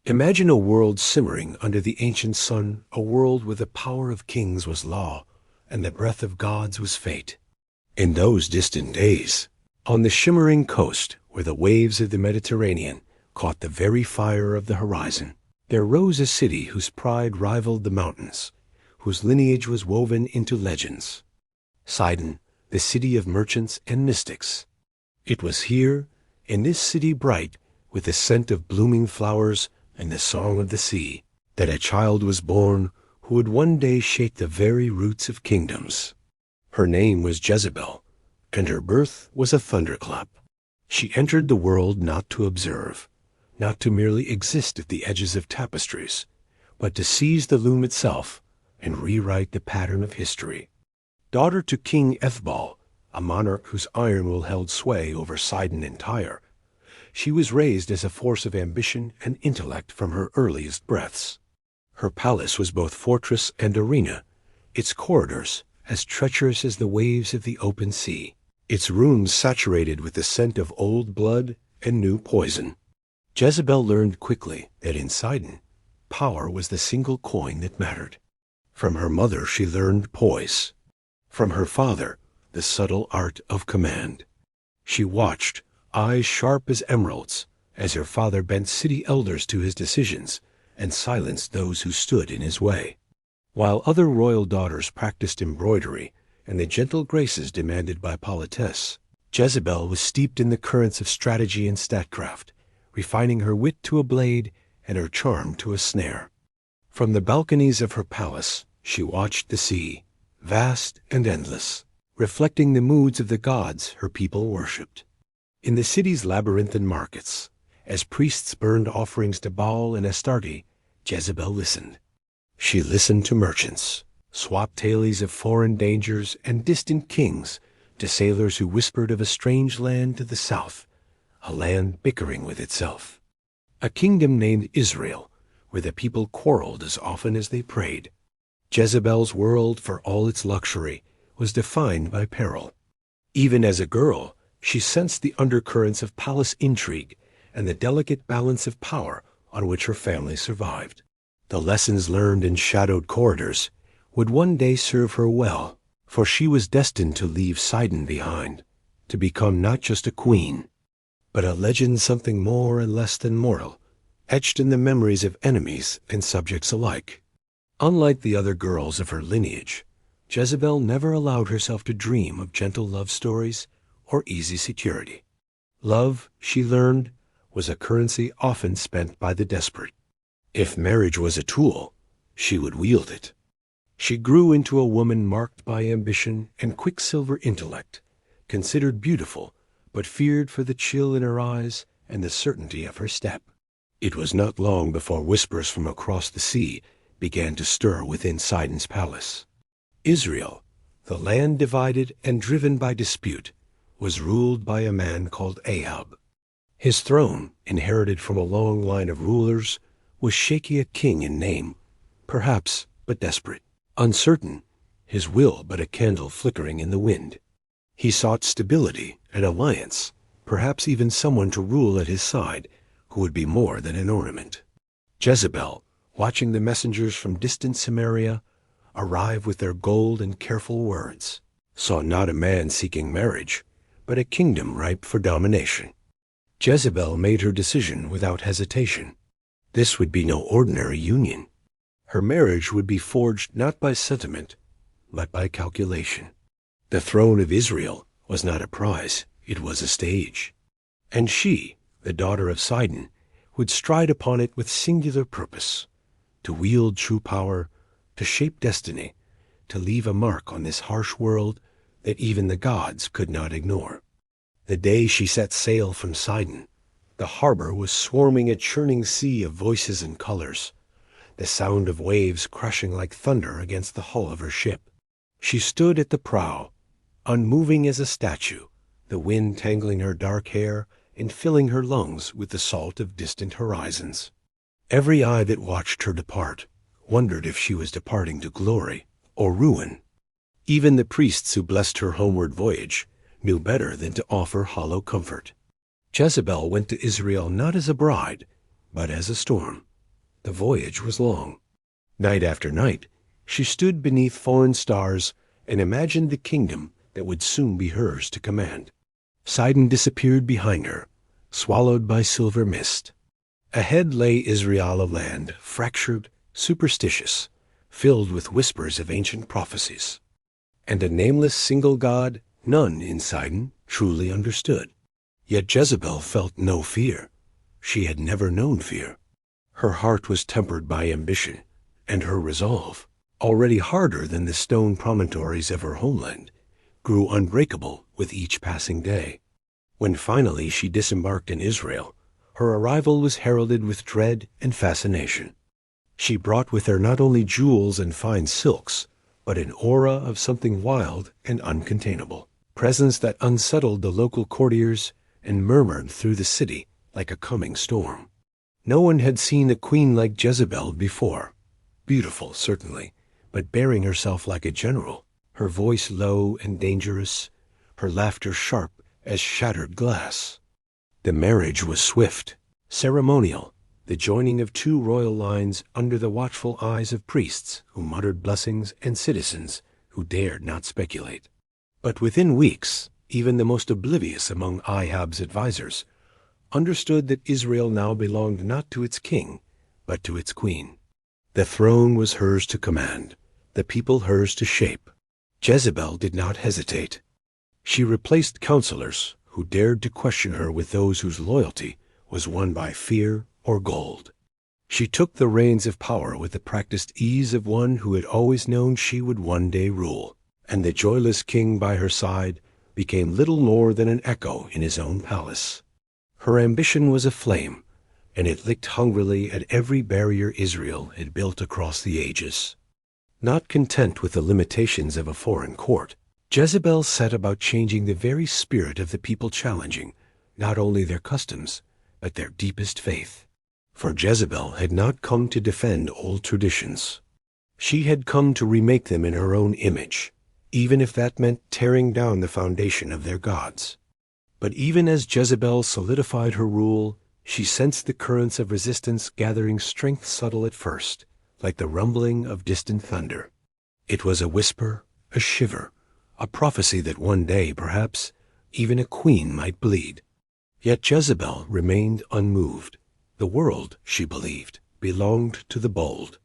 Imagine a world simmering under the ancient sun, a world where the power of kings was law, and the breath of gods was fate. In those distant days, on the shimmering coast where the waves of the Mediterranean caught the very fire of the horizon, there rose a city whose pride rivaled the mountains, whose lineage was woven into legends. Sidon, the city of merchants and mystics. It was here, in this city bright with the scent of blooming flowers and the song of the sea, that a child was born who would one day shake the very roots of kingdoms. Her name was Jezebel, and her birth was a thunderclap. She entered the world not to observe, not to merely exist at the edges of tapestries, but to seize the loom itself and rewrite the pattern of history. Daughter to King Ahab, a monarch whose iron will held sway over Sidon and Tyre, she was raised as a force of ambition and intellect from her earliest breaths. Her palace was both fortress and arena, its corridors as treacherous as the waves of the open sea, its rooms saturated with the scent of old blood and new poison. Jezebel learned quickly that in Sidon, power was the single coin that mattered. From her mother she learned poise. From her father, the subtle art of command. She watched, eyes sharp as emeralds, as her father bent city elders to his decisions and silenced those who stood in his way. While other royal daughters practiced embroidery and the gentle graces demanded by politesse, Jezebel was steeped in the currents of strategy and statecraft, refining her wit to a blade and her charm to a snare. From the balconies of her palace, she watched the sea, vast and endless, reflecting the moods of the gods her people worshipped. In the city's labyrinthine markets, as priests burned offerings to Baal and Astarte, Jezebel listened. She listened to merchants, swapped tales of foreign dangers and distant kings, to sailors who whispered of a strange land to the south, a land bickering with itself. A kingdom named Israel, where the people quarreled as often as they prayed. Jezebel's world, for all its luxury, was defined by peril. Even as a girl, she sensed the undercurrents of palace intrigue and the delicate balance of power on which her family survived. The lessons learned in shadowed corridors would one day serve her well, for she was destined to leave Sidon behind, to become not just a queen, but a legend something more and less than mortal, etched in the memories of enemies and subjects alike. Unlike the other girls of her lineage, Jezebel never allowed herself to dream of gentle love stories or easy security. Love, she learned, was a currency often spent by the desperate. If marriage was a tool, she would wield it. She grew into a woman marked by ambition and quicksilver intellect, considered beautiful, but feared for the chill in her eyes and the certainty of her step. It was not long before whispers from across the sea began to stir within Sidon's palace. Israel, the land divided and driven by dispute, was ruled by a man called Ahab. His throne, inherited from a long line of rulers, was shaky a king in name, perhaps, but desperate. Uncertain, his will but a candle flickering in the wind. He sought stability and alliance, perhaps even someone to rule at his side who would be more than an ornament. Jezebel, watching the messengers from distant Samaria arrive with their gold and careful words, saw not a man seeking marriage, but a kingdom ripe for domination. Jezebel made her decision without hesitation. This would be no ordinary union. Her marriage would be forged not by sentiment, but by calculation. The throne of Israel was not a prize, it was a stage. And she, the daughter of Sidon, would stride upon it with singular purpose, to wield true power, to shape destiny, to leave a mark on this harsh world that even the gods could not ignore. The day she set sail from Sidon, the harbor was swarming a churning sea of voices and colors, the sound of waves crashing like thunder against the hull of her ship. She stood at the prow, unmoving as a statue, the wind tangling her dark hair and filling her lungs with the salt of distant horizons. Every eye that watched her depart wondered if she was departing to glory or ruin. Even the priests who blessed her homeward voyage knew better than to offer hollow comfort. Jezebel went to Israel not as a bride, but as a storm, The voyage was long. Night after night, she stood beneath foreign stars and imagined the kingdom that would soon be hers to command. Sidon disappeared behind her, swallowed by silver mist. Ahead lay Israel, a land fractured, superstitious, filled with whispers of ancient prophecies. And a nameless single god none in Sidon truly understood. Yet Jezebel felt no fear. She had never known fear. Her heart was tempered by ambition, and her resolve, already harder than the stone promontories of her homeland, grew unbreakable with each passing day. When finally she disembarked in Israel, her arrival was heralded with dread and fascination. She brought with her not only jewels and fine silks, but an aura of something wild and uncontainable, presence that unsettled the local courtiers and murmured through the city like a coming storm. No one had seen a queen like Jezebel before. Beautiful, certainly, but bearing herself like a general, her voice low and dangerous, her laughter sharp as shattered glass. The marriage was swift, ceremonial, the joining of two royal lines under the watchful eyes of priests who muttered blessings and citizens who dared not speculate. But within weeks, even the most oblivious among Ahab's advisers understood that Israel now belonged not to its king, but to its queen. The throne was hers to command, the people hers to shape. Jezebel did not hesitate. She replaced counselors who dared to question her with those whose loyalty was won by fear or gold. She took the reins of power with the practiced ease of one who had always known she would one day rule, and the joyless king by her side became little more than an echo in his own palace. Her ambition was a flame, and it licked hungrily at every barrier Israel had built across the ages. Not content with the limitations of a foreign court, Jezebel set about changing the very spirit of the people, challenging not only their customs, but their deepest faith. For Jezebel had not come to defend old traditions. She had come to remake them in her own image, even if that meant tearing down the foundation of their gods. But even as Jezebel solidified her rule, she sensed the currents of resistance gathering strength, subtle at first, like the rumbling of distant thunder. It was a whisper, a shiver, a prophecy that one day, perhaps, even a queen might bleed. Yet Jezebel remained unmoved. The world, she believed, belonged to the bold,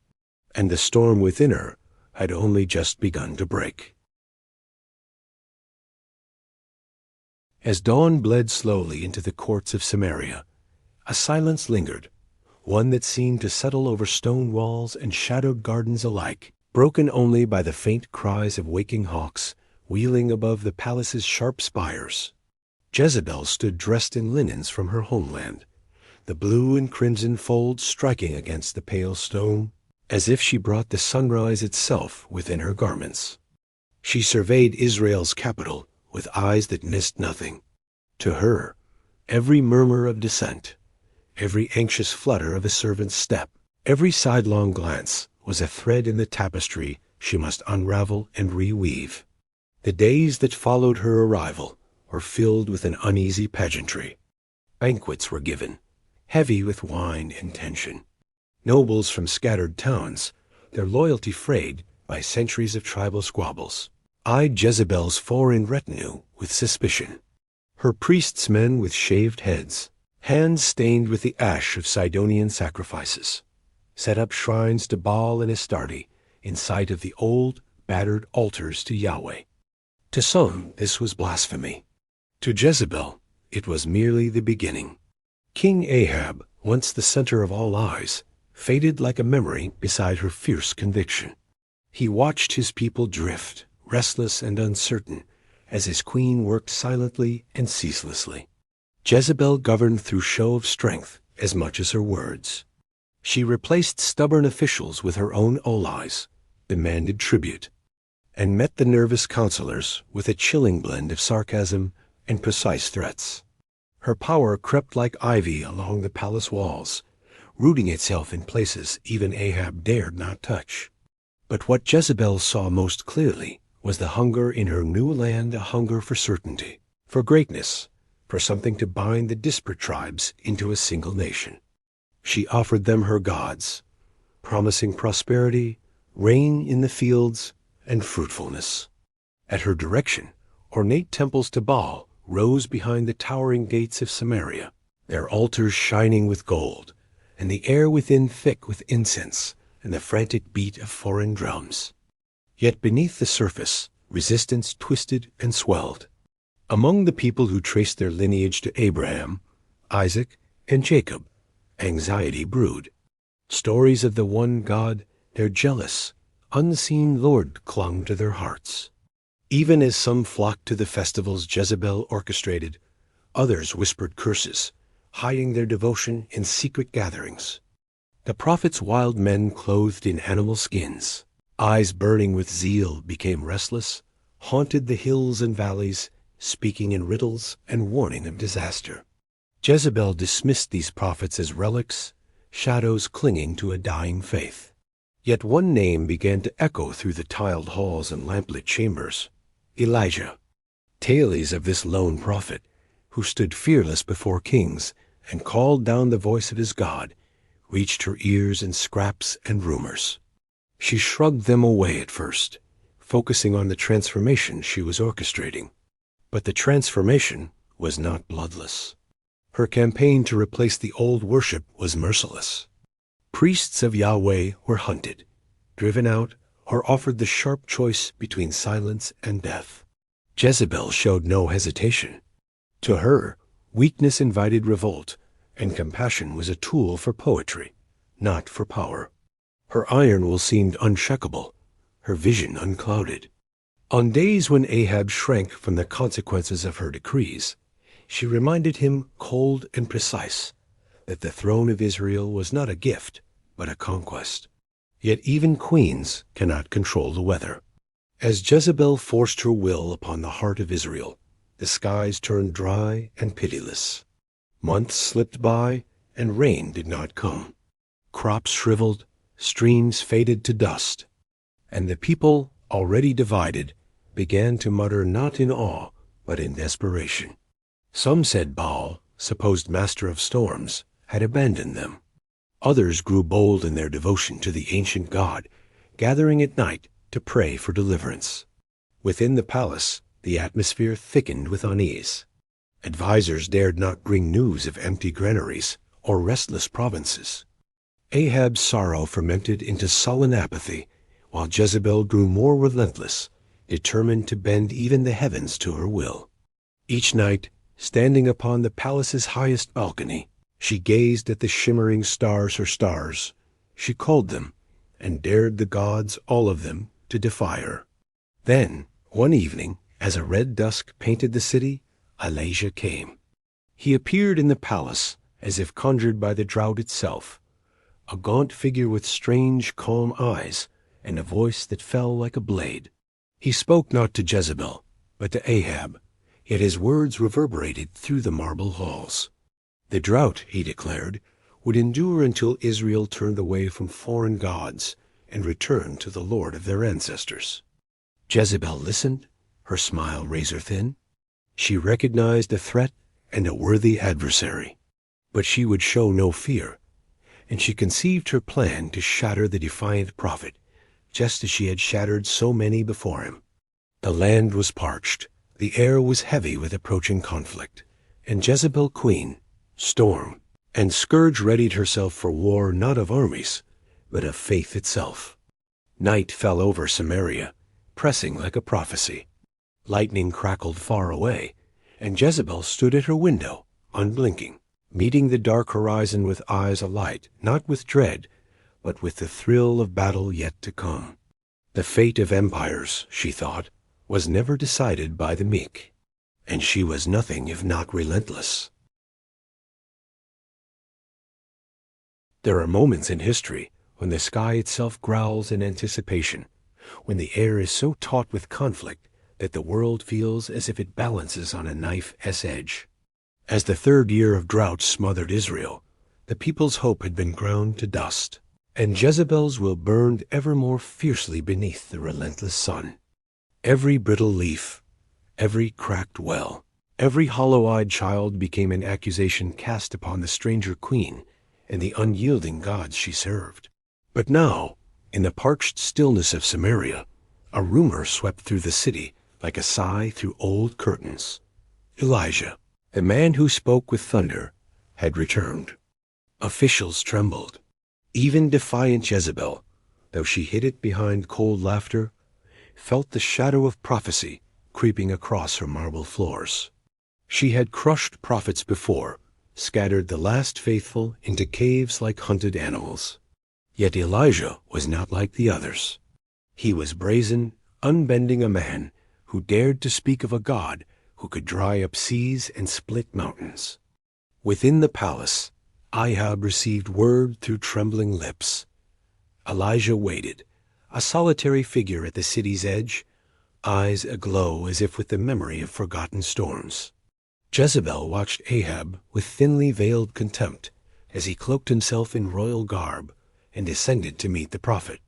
and the storm within her had only just begun to break. As dawn bled slowly into the courts of Samaria, a silence lingered, one that seemed to settle over stone walls and shadowed gardens alike, broken only by the faint cries of waking hawks wheeling above the palace's sharp spires. Jezebel stood dressed in linens from her homeland, the blue and crimson folds striking against the pale stone, as if she brought the sunrise itself within her garments. She surveyed Israel's capital with eyes that missed nothing. To her, every murmur of dissent, every anxious flutter of a servant's step, every sidelong glance was a thread in the tapestry she must unravel and reweave. The days that followed her arrival were filled with an uneasy pageantry. Banquets were given, heavy with wine and tension. Nobles from scattered towns, their loyalty frayed by centuries of tribal squabbles, eyed Jezebel's foreign retinue with suspicion. Her priests' men with shaved heads, hands stained with the ash of Sidonian sacrifices, set up shrines to Baal and Astarte in sight of the old, battered altars to Yahweh. To some, this was blasphemy. To Jezebel, it was merely the beginning. King Ahab, once the center of all eyes, faded like a memory beside her fierce conviction. He watched his people drift, restless and uncertain, as his queen worked silently and ceaselessly. Jezebel governed through show of strength as much as her words. She replaced stubborn officials with her own allies, demanded tribute, and met the nervous counselors with a chilling blend of sarcasm and precise threats. Her power crept like ivy along the palace walls, rooting itself in places even Ahab dared not touch. But what Jezebel saw most clearly was the hunger in her new land, a hunger for certainty, for greatness, for something to bind the disparate tribes into a single nation. She offered them her gods, promising prosperity, rain in the fields, and fruitfulness. At her direction, ornate temples to Baal rose behind the towering gates of Samaria, their altars shining with gold, and the air within thick with incense and the frantic beat of foreign drums. Yet beneath the surface, resistance twisted and swelled. Among the people who traced their lineage to Abraham, Isaac, and Jacob, anxiety brewed. Stories of the one God, their jealous, unseen Lord, clung to their hearts. Even as some flocked to the festivals Jezebel orchestrated, others whispered curses, hiding their devotion in secret gatherings. The prophet's wild men clothed in animal skins, eyes burning with zeal, became restless, haunted the hills and valleys, speaking in riddles and warning of disaster. Jezebel dismissed these prophets as relics, shadows clinging to a dying faith. Yet one name began to echo through the tiled halls and lamplit chambers: Elijah. Tales of this lone prophet, who stood fearless before kings and called down the voice of his God, reached her ears in scraps and rumors. She shrugged them away at first, focusing on the transformation she was orchestrating. But the transformation was not bloodless. Her campaign to replace the old worship was merciless. Priests of Yahweh were hunted, driven out, or offered the sharp choice between silence and death. Jezebel showed no hesitation. To her, weakness invited revolt, and compassion was a tool for poetry, not for power. Her iron will seemed unshakable, her vision unclouded. On days when Ahab shrank from the consequences of her decrees, she reminded him, cold and precise, that the throne of Israel was not a gift, but a conquest. Yet even queens cannot control the weather. As Jezebel forced her will upon the heart of Israel, the skies turned dry and pitiless. Months slipped by, and rain did not come. Crops shriveled, streams faded to dust, and the people, already divided, began to mutter not in awe, but in desperation. Some said Baal, supposed master of storms, had abandoned them. Others grew bold in their devotion to the ancient God, gathering at night to pray for deliverance. Within the palace, the atmosphere thickened with unease. Advisers dared not bring news of empty granaries or restless provinces. Ahab's sorrow fermented into sullen apathy, while Jezebel grew more relentless, determined to bend even the heavens to her will. Each night, standing upon the palace's highest balcony, she gazed at the shimmering stars, her stars. She called them, and dared the gods, all of them, to defy her. Then, one evening, as a red dusk painted the city, Elijah came. He appeared in the palace, as if conjured by the drought itself, a gaunt figure with strange, calm eyes, and a voice that fell like a blade. He spoke not to Jezebel, but to Ahab, yet his words reverberated through the marble halls. The drought, he declared, would endure until Israel turned away from foreign gods and returned to the Lord of their ancestors. Jezebel listened, her smile razor-thin. She recognized a threat and a worthy adversary, but she would show no fear, and she conceived her plan to shatter the defiant prophet, just as she had shattered so many before him. The land was parched, the air was heavy with approaching conflict, and Jezebel queen, storm, and scourge readied herself for war not of armies, but of faith itself. Night fell over Samaria, pressing like a prophecy. Lightning crackled far away, and Jezebel stood at her window, unblinking, meeting the dark horizon with eyes alight, not with dread, but with the thrill of battle yet to come. The fate of empires, she thought, was never decided by the meek, and she was nothing if not relentless. There are moments in history when the sky itself growls in anticipation, when the air is so taut with conflict that the world feels as if it balances on a knife's edge. As the third year of drought smothered Israel, the people's hope had been ground to dust, and Jezebel's will burned ever more fiercely beneath the relentless sun. Every brittle leaf, every cracked well, every hollow-eyed child became an accusation cast upon the stranger queen and the unyielding gods she served. But now, in the parched stillness of Samaria, a rumor swept through the city like a sigh through old curtains. Elijah, the man who spoke with thunder, had returned. Officials trembled. Even defiant Jezebel, though she hid it behind cold laughter, felt the shadow of prophecy creeping across her marble floors. She had crushed prophets before, scattered the last faithful into caves like hunted animals. Yet Elijah was not like the others. He was brazen, unbending a man who dared to speak of a God who could dry up seas and split mountains. Within the palace, Ahab received word through trembling lips. Elijah waited, a solitary figure at the city's edge, eyes aglow as if with the memory of forgotten storms. Jezebel watched Ahab with thinly veiled contempt as he cloaked himself in royal garb and descended to meet the prophet.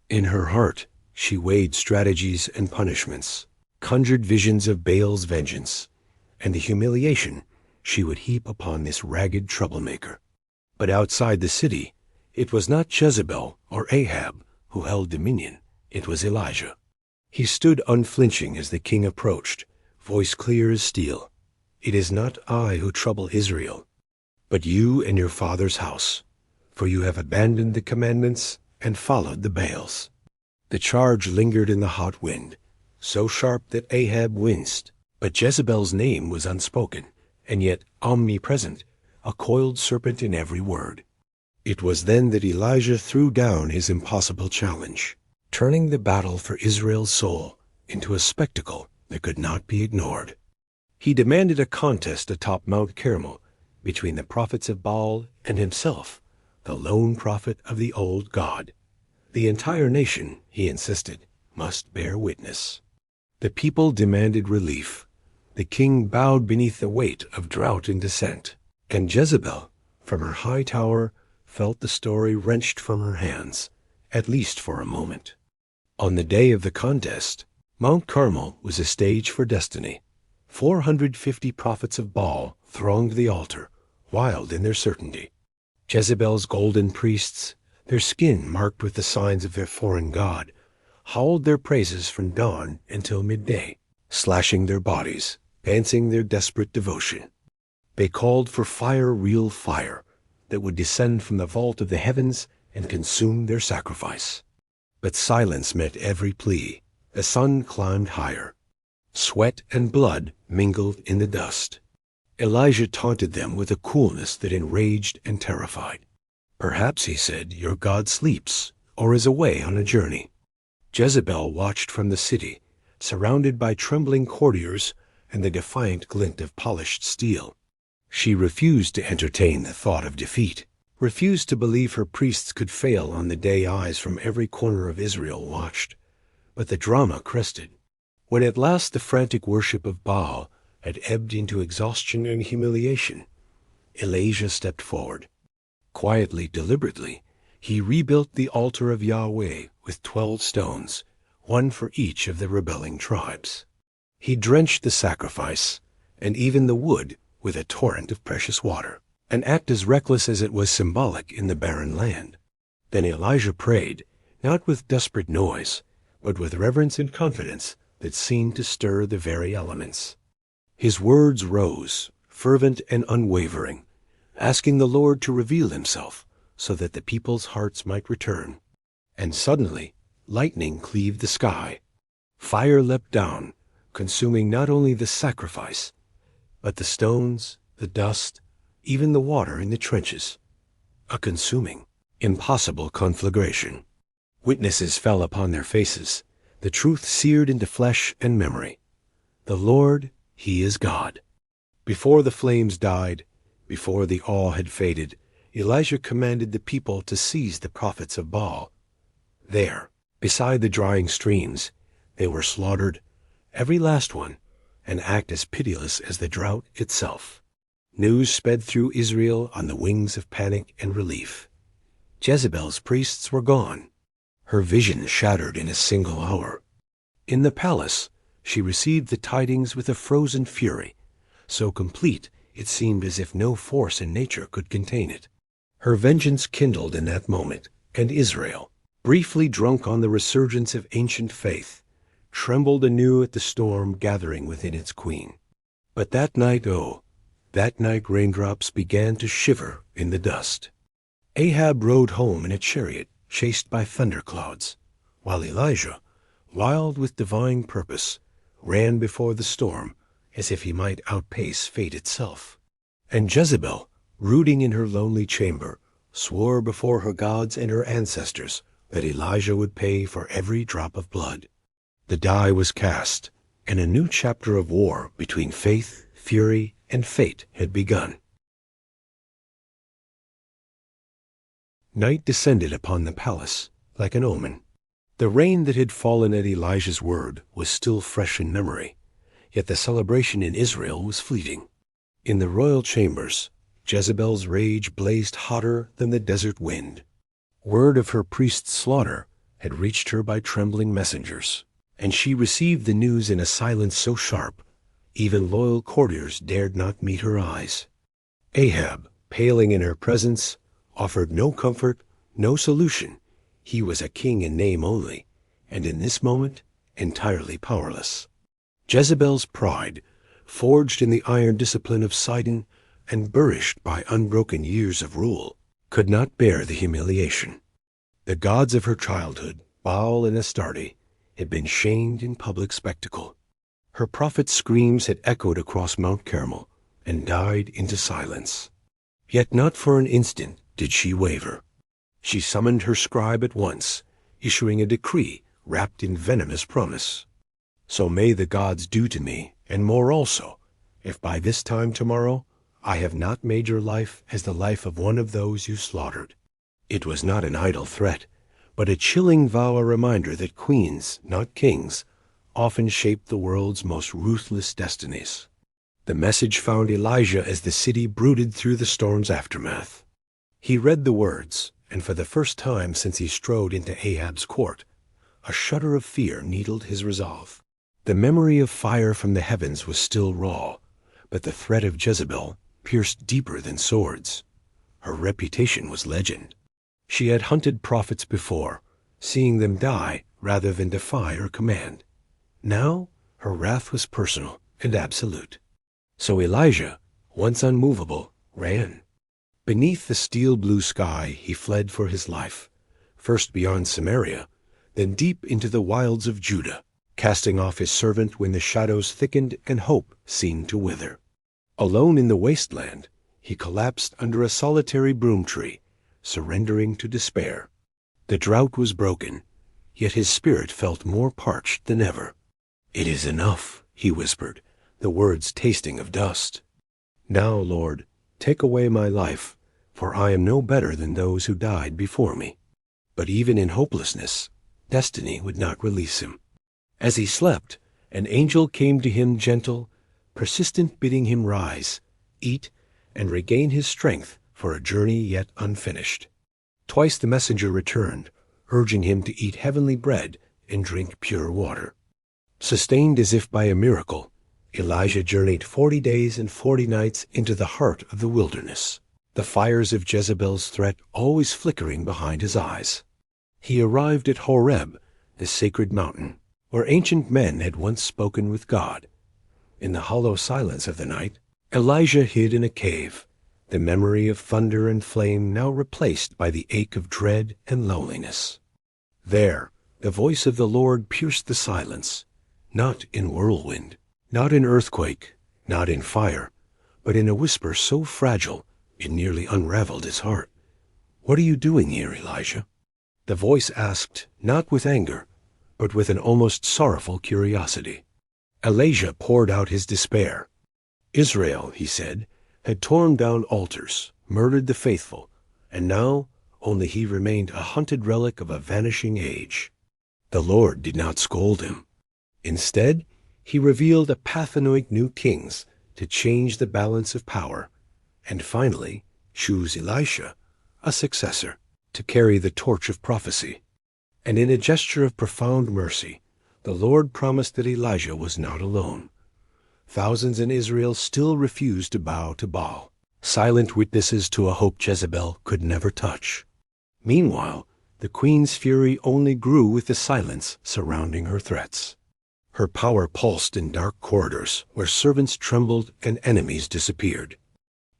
In her heart, she weighed strategies and punishments, conjured visions of Baal's vengeance, and the humiliation she would heap upon this ragged troublemaker. But outside the city, it was not Jezebel or Ahab who held dominion, it was Elijah. He stood unflinching as the king approached, voice clear as steel. "It is not I who trouble Israel, but you and your father's house, for you have abandoned the commandments and followed the Baals." The charge lingered in the hot wind, so sharp that Ahab winced, but Jezebel's name was unspoken, and yet omnipresent, a coiled serpent in every word. It was then that Elijah threw down his impossible challenge, turning the battle for Israel's soul into a spectacle that could not be ignored. He demanded a contest atop Mount Carmel between the prophets of Baal and himself, the lone prophet of the old God. The entire nation, he insisted, must bear witness. The people demanded relief. The king bowed beneath the weight of drought and dissent, and Jezebel, from her high tower, felt the story wrenched from her hands, at least for a moment. On the day of the contest, Mount Carmel was a stage for destiny. 450 prophets of Baal thronged the altar, wild in their certainty. Jezebel's golden priests, their skin marked with the signs of their foreign god, howled their praises from dawn until midday, slashing their bodies, dancing their desperate devotion. They called for fire, real fire, that would descend from the vault of the heavens and consume their sacrifice. But silence met every plea. The sun climbed higher. Sweat and blood mingled in the dust. Elijah taunted them with a coolness that enraged and terrified. "Perhaps," he said, "your God sleeps or is away on a journey." Jezebel watched from the city, surrounded by trembling courtiers and the defiant glint of polished steel. She refused to entertain the thought of defeat, refused to believe her priests could fail on the day eyes from every corner of Israel watched. But the drama crested. When at last the frantic worship of Baal had ebbed into exhaustion and humiliation, Elijah stepped forward. Quietly, deliberately, he rebuilt the altar of Yahweh with 12 stones, one for each of the rebelling tribes. He drenched the sacrifice, and even the wood, with a torrent of precious water, an act as reckless as it was symbolic in the barren land. Then Elijah prayed, not with desperate noise, but with reverence and confidence that seemed to stir the very elements. His words rose, fervent and unwavering, asking the Lord to reveal himself so that the people's hearts might return. And suddenly, lightning cleaved the sky. Fire leapt down, consuming not only the sacrifice, but the stones, the dust, even the water in the trenches. A consuming, impossible conflagration. Witnesses fell upon their faces, the truth seared into flesh and memory. The Lord, He is God. Before the flames died, before the awe had faded, Elijah commanded the people to seize the prophets of Baal. There, beside the drying streams, they were slaughtered, every last one, an act as pitiless as the drought itself. News sped through Israel on the wings of panic and relief. Jezebel's priests were gone. Her vision shattered in a single hour. In the palace, she received the tidings with a frozen fury, so complete it seemed as if no force in nature could contain it. Her vengeance kindled in that moment, And Israel, briefly drunk on the resurgence of ancient faith, trembled anew at the storm gathering within its queen. But that night, that night raindrops began to shiver in the dust. Ahab rode home in a chariot chased by thunderclouds, while Elijah, wild with divine purpose, ran before the storm as if he might outpace fate itself. And Jezebel, brooding in her lonely chamber, swore before her gods and her ancestors that Elijah would pay for every drop of blood. The die was cast, and a new chapter of war between faith, fury, and fate had begun. Night descended upon the palace like an omen. The rain that had fallen at Elijah's word was still fresh in memory, yet the celebration in Israel was fleeting. In the royal chambers, Jezebel's rage blazed hotter than the desert wind. Word of her priest's slaughter had reached her by trembling messengers, and she received the news in a silence so sharp, even loyal courtiers dared not meet her eyes. Ahab, paling in her presence, offered no comfort, no solution. He was a king in name only, and in this moment entirely powerless. Jezebel's pride, forged in the iron discipline of Sidon and burnished by unbroken years of rule, could not bear the humiliation. The gods of her childhood, Baal and Astarte, had been shamed in public spectacle. Her prophet's screams had echoed across Mount Carmel and died into silence. Yet not for an instant did she waver. She summoned her scribe at once, issuing a decree wrapped in venomous promise. So may the gods do to me, and more also, if by this time tomorrow I have not made your life as the life of one of those you slaughtered. It was not an idle threat, but a chilling vow, a reminder that queens, not kings, often shape the world's most ruthless destinies. The message found Elijah as the city brooded through the storm's aftermath. He read the words, and for the first time since he strode into Ahab's court, a shudder of fear needled his resolve. The memory of fire from the heavens was still raw, but the threat of Jezebel pierced deeper than swords. Her reputation was legend. She had hunted prophets before, seeing them die rather than defy her command. Now her wrath was personal and absolute. So Elijah, once unmovable, ran. Beneath the steel blue sky he fled for his life, first beyond Samaria, then deep into the wilds of Judah, casting off his servant when the shadows thickened and hope seemed to wither. Alone in the wasteland, he collapsed under a solitary broom tree, surrendering to despair. The drought was broken, yet his spirit felt more parched than ever. "It is enough," he whispered, the words tasting of dust. "Now, Lord, take away my life, for I am no better than those who died before me." But even in hopelessness, destiny would not release him. As he slept, an angel came to him gentle, persistent, bidding him rise, eat, and regain his strength for a journey yet unfinished. Twice the messenger returned, urging him to eat heavenly bread and drink pure water. Sustained as if by a miracle, Elijah journeyed 40 days and 40 nights into the heart of the wilderness, the fires of Jezebel's threat always flickering behind his eyes. He arrived at Horeb, the sacred mountain, where ancient men had once spoken with God. In the hollow silence of the night, Elijah hid in a cave, the memory of thunder and flame now replaced by the ache of dread and loneliness. There, the voice of the Lord pierced the silence, not in whirlwind, not in earthquake, not in fire, but in a whisper so fragile it nearly unraveled his heart. "What are you doing here, Elijah?" The voice asked, not with anger, but with an almost sorrowful curiosity. Elijah poured out his despair. Israel, he said, had torn down altars, murdered the faithful, and now only he remained a hunted relic of a vanishing age. The Lord did not scold him. Instead, he revealed a path anoint new kings to change the balance of power, and finally choose Elisha, a successor, to carry the torch of prophecy. And in a gesture of profound mercy, the Lord promised that Elijah was not alone. Thousands in Israel still refused to bow to Baal, silent witnesses to a hope Jezebel could never touch. Meanwhile, the queen's fury only grew with the silence surrounding her threats. Her power pulsed in dark corridors where servants trembled and enemies disappeared.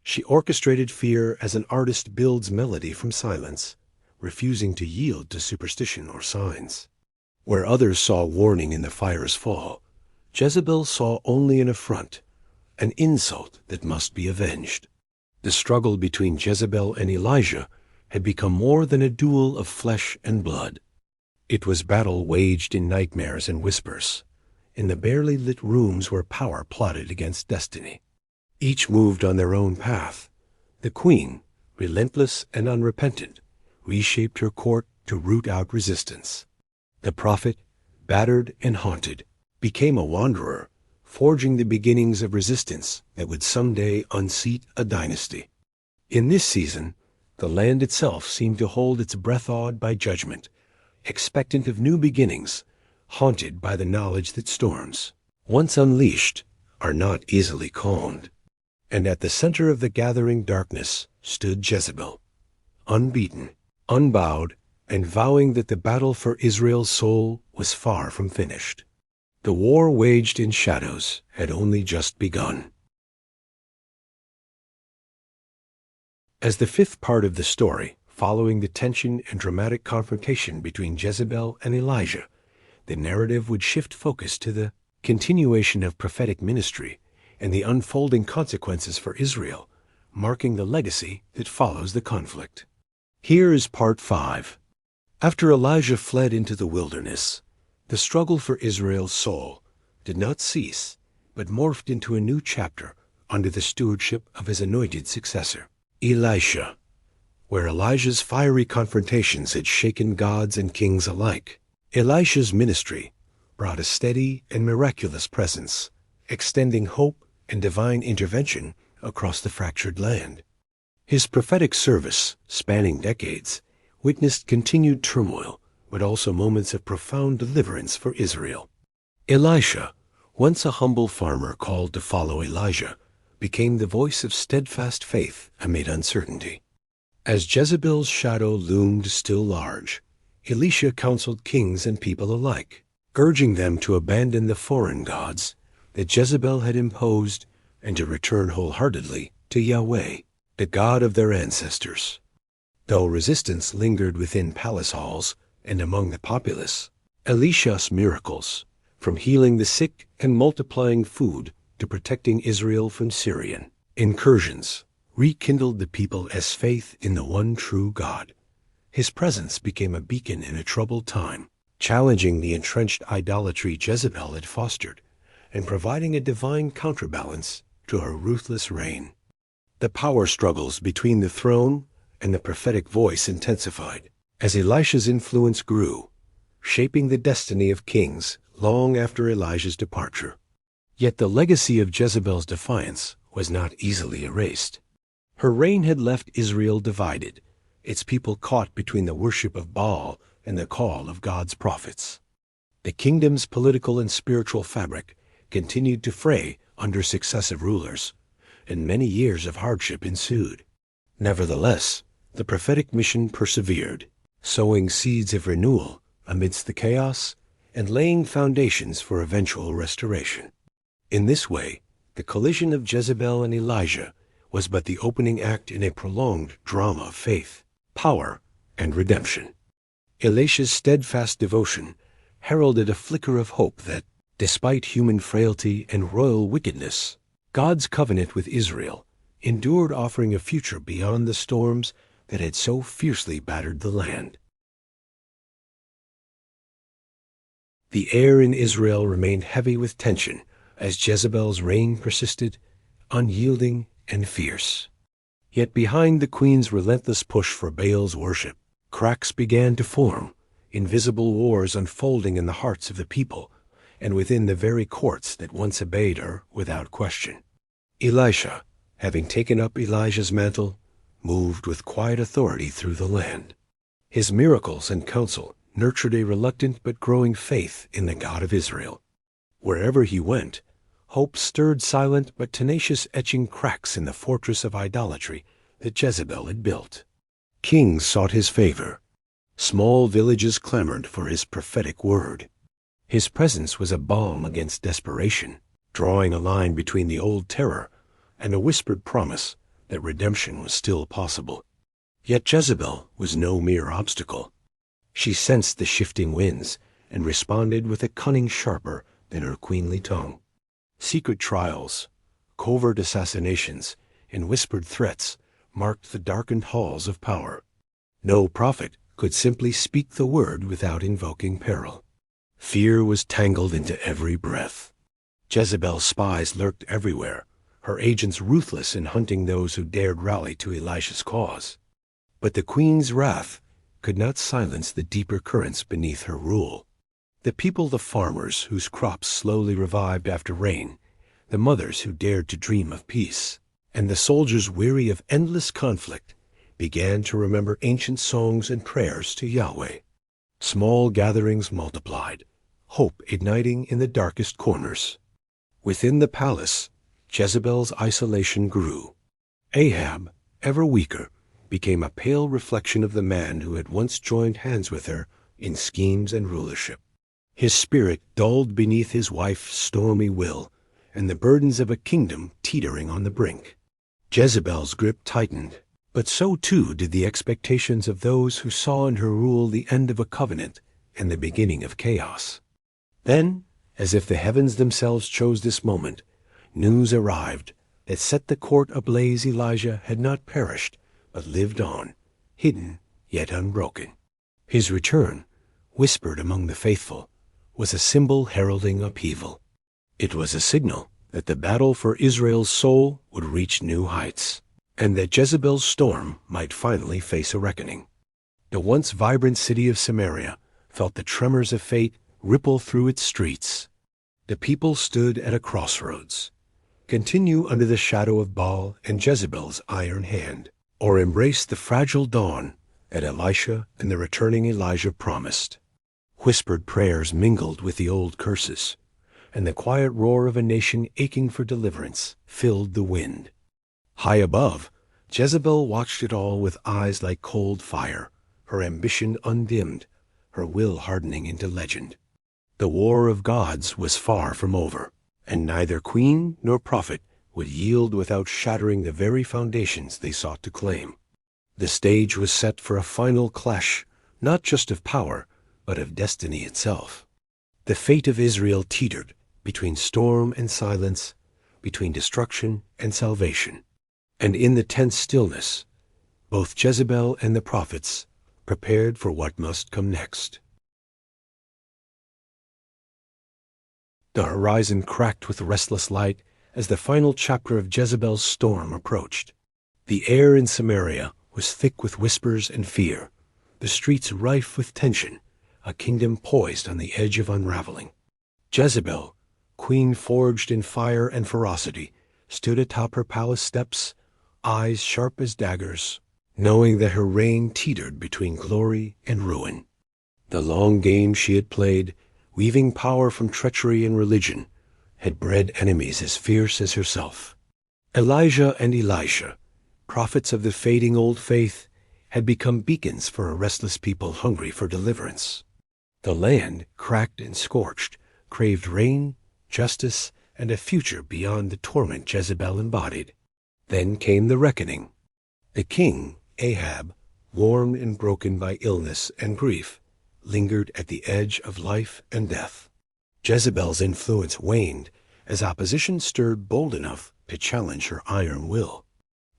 She orchestrated fear as an artist builds melody from silence, refusing to yield to superstition or signs. Where others saw warning in the fire's fall, Jezebel saw only an affront, an insult that must be avenged. The struggle between Jezebel and Elijah had become more than a duel of flesh and blood. It was battle waged in nightmares and whispers, in the barely lit rooms where power plotted against destiny. Each moved on their own path. The queen, relentless and unrepentant, reshaped her court to root out resistance. The prophet, battered and haunted, became a wanderer, forging the beginnings of resistance that would someday unseat a dynasty. In this season, the land itself seemed to hold its breath awed by judgment, expectant of new beginnings, haunted by the knowledge that storms, once unleashed, are not easily calmed. And at the center of the gathering darkness stood Jezebel, unbeaten, unbowed, and vowing that the battle for Israel's soul was far from finished. The war waged in shadows had only just begun. As the fifth part of the story, following the tension and dramatic confrontation between Jezebel and Elijah, the narrative would shift focus to the continuation of prophetic ministry and the unfolding consequences for Israel, marking the legacy that follows the conflict. Here is part 5. After Elijah fled into the wilderness, the struggle for Israel's soul did not cease, but morphed into a new chapter under the stewardship of his anointed successor, Elisha. Where Elijah's fiery confrontations had shaken gods and kings alike, Elisha's ministry brought a steady and miraculous presence, extending hope and divine intervention across the fractured land. His prophetic service, spanning decades, witnessed continued turmoil, but also moments of profound deliverance for Israel. Elisha, once a humble farmer called to follow Elijah, became the voice of steadfast faith amid uncertainty. As Jezebel's shadow loomed still large, Elisha counseled kings and people alike, urging them to abandon the foreign gods that Jezebel had imposed and to return wholeheartedly to Yahweh, the God of their ancestors. Though resistance lingered within palace halls and among the populace, Elisha's miracles, from healing the sick and multiplying food to protecting Israel from Syrian incursions, rekindled the people as faith in the one true God. His presence became a beacon in a troubled time, challenging the entrenched idolatry Jezebel had fostered and providing a divine counterbalance to her ruthless reign. The power struggles between the throne and the prophetic voice intensified as Elisha's influence grew, shaping the destiny of kings long after Elijah's departure. Yet the legacy of Jezebel's defiance was not easily erased. Her reign had left Israel divided, its people caught between the worship of Baal and the call of God's prophets. The kingdom's political and spiritual fabric continued to fray under successive rulers, and many years of hardship ensued. Nevertheless, the prophetic mission persevered, sowing seeds of renewal amidst the chaos and laying foundations for eventual restoration. In this way, the collision of Jezebel and Elijah was but the opening act in a prolonged drama of faith, power, and redemption. Elisha's steadfast devotion heralded a flicker of hope that, despite human frailty and royal wickedness, God's covenant with Israel endured, offering a future beyond the storms that had so fiercely battered the land. The air in Israel remained heavy with tension as Jezebel's reign persisted, unyielding and fierce. Yet behind the queen's relentless push for Baal's worship, cracks began to form, invisible wars unfolding in the hearts of the people and within the very courts that once obeyed her without question. Elisha, having taken up Elijah's mantle, moved with quiet authority through the land. His miracles and counsel nurtured a reluctant but growing faith in the God of Israel. Wherever he went, hope stirred silent but tenacious etching cracks in the fortress of idolatry that Jezebel had built. Kings sought his favor, Small villages clamored for his prophetic word. His presence was a balm against desperation, drawing a line between the old terror and a whispered promise that redemption was still possible. Yet Jezebel was no mere obstacle. She sensed the shifting winds and responded with a cunning sharper than her queenly tongue. Secret trials, covert assassinations, and whispered threats marked the darkened halls of power. No prophet could simply speak the word without invoking peril. Fear was tangled into every breath. Jezebel's spies lurked everywhere, her agents ruthless in hunting those who dared rally to Elisha's cause. But the queen's wrath could not silence the deeper currents beneath her rule. The people, the farmers whose crops slowly revived after rain, the mothers who dared to dream of peace, and the soldiers weary of endless conflict, began to remember ancient songs and prayers to Yahweh. Small gatherings multiplied, hope igniting in the darkest corners. Within the palace, Jezebel's isolation grew. Ahab, ever weaker, became a pale reflection of the man who had once joined hands with her in schemes and rulership. His spirit dulled beneath his wife's stormy will, and the burdens of a kingdom teetering on the brink. Jezebel's grip tightened, but so too did the expectations of those who saw in her rule the end of a covenant and the beginning of chaos. Then, as if the heavens themselves chose this moment, news arrived that set the court ablaze. Elijah had not perished, but lived on, hidden yet unbroken. His return, whispered among the faithful, was a symbol heralding upheaval. It was a signal that the battle for Israel's soul would reach new heights, and that Jezebel's storm might finally face a reckoning. The once vibrant city of Samaria felt the tremors of fate ripple through its streets. The people stood at a crossroads: continue under the shadow of Baal and Jezebel's iron hand, or embrace the fragile dawn that Elisha and the returning Elijah promised. Whispered prayers mingled with the old curses, and the quiet roar of a nation aching for deliverance filled the wind. High above, Jezebel watched it all with eyes like cold fire, her ambition undimmed, her will hardening into legend. The war of gods was far from over, and neither queen nor prophet would yield without shattering the very foundations they sought to claim. The stage was set for a final clash, not just of power, but of destiny itself. The fate of Israel teetered between storm and silence, between destruction and salvation. And in the tense stillness, both Jezebel and the prophets prepared for what must come next. The horizon cracked with restless light as the final chapter of Jezebel's storm approached. The air in Samaria was thick with whispers and fear, the streets rife with tension, a kingdom poised on the edge of unraveling. Jezebel, queen forged in fire and ferocity, stood atop her palace steps, eyes sharp as daggers, knowing that her reign teetered between glory and ruin. The long game she had played, weaving power from treachery and religion, had bred enemies as fierce as herself. Elijah and Elisha, prophets of the fading old faith, had become beacons for a restless people hungry for deliverance. The land, cracked and scorched, craved rain, justice, and a future beyond the torment Jezebel embodied. Then came the reckoning. The king, Ahab, worn and broken by illness and grief, lingered at the edge of life and death. Jezebel's influence waned as opposition stirred bold enough to challenge her iron will.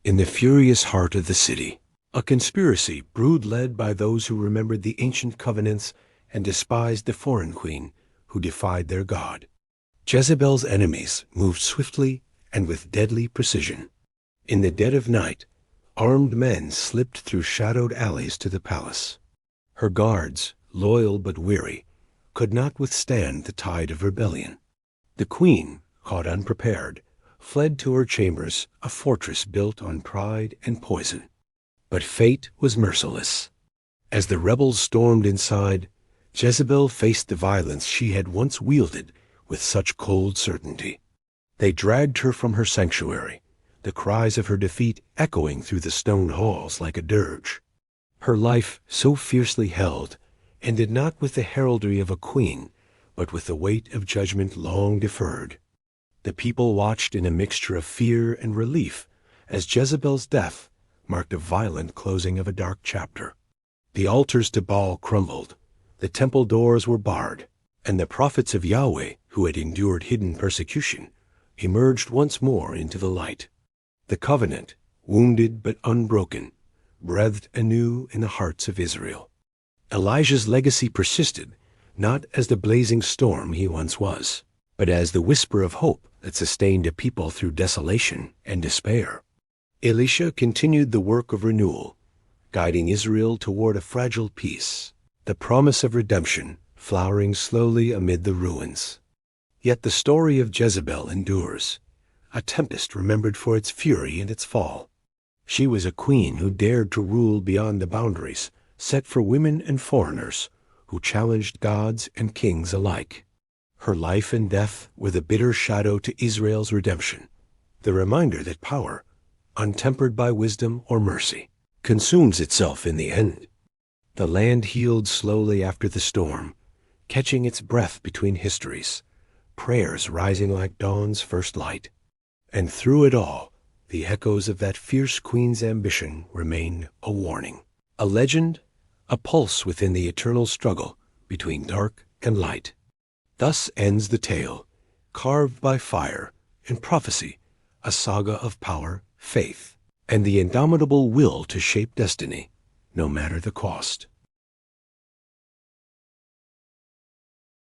In the furious heart of the city, a conspiracy brewed, led by those who remembered the ancient covenants and despised the foreign queen who defied their God. Jezebel's enemies moved swiftly and with deadly precision. In the dead of night, armed men slipped through shadowed alleys to the palace. Her guards, loyal but weary, could not withstand the tide of rebellion. The queen, caught unprepared, fled to her chambers, a fortress built on pride and poison. But fate was merciless. As the rebels stormed inside, Jezebel faced the violence she had once wielded with such cold certainty. They dragged her from her sanctuary, the cries of her defeat echoing through the stone halls like a dirge. Her life, so fiercely held, ended not with the heraldry of a queen, but with the weight of judgment long deferred. The people watched in a mixture of fear and relief as Jezebel's death marked a violent closing of a dark chapter. The altars to Baal crumbled, the temple doors were barred, and the prophets of Yahweh, who had endured hidden persecution, emerged once more into the light. The covenant, wounded but unbroken, breathed anew in the hearts of Israel. Elijah's legacy persisted, not as the blazing storm he once was, but as the whisper of hope that sustained a people through desolation and despair. Elisha continued the work of renewal, guiding Israel toward a fragile peace, the promise of redemption flowering slowly amid the ruins. Yet the story of Jezebel endures, a tempest remembered for its fury and its fall. She was a queen who dared to rule beyond the boundaries set for women and foreigners, who challenged gods and kings alike. Her life and death were the bitter shadow to Israel's redemption, the reminder that power, untempered by wisdom or mercy, consumes itself in the end. The land healed slowly after the storm, catching its breath between histories, prayers rising like dawn's first light. And through it all, the echoes of that fierce queen's ambition remain a warning, a legend, a pulse within the eternal struggle between dark and light. Thus ends the tale, carved by fire and prophecy, a saga of power, faith, and the indomitable will to shape destiny, no matter the cost.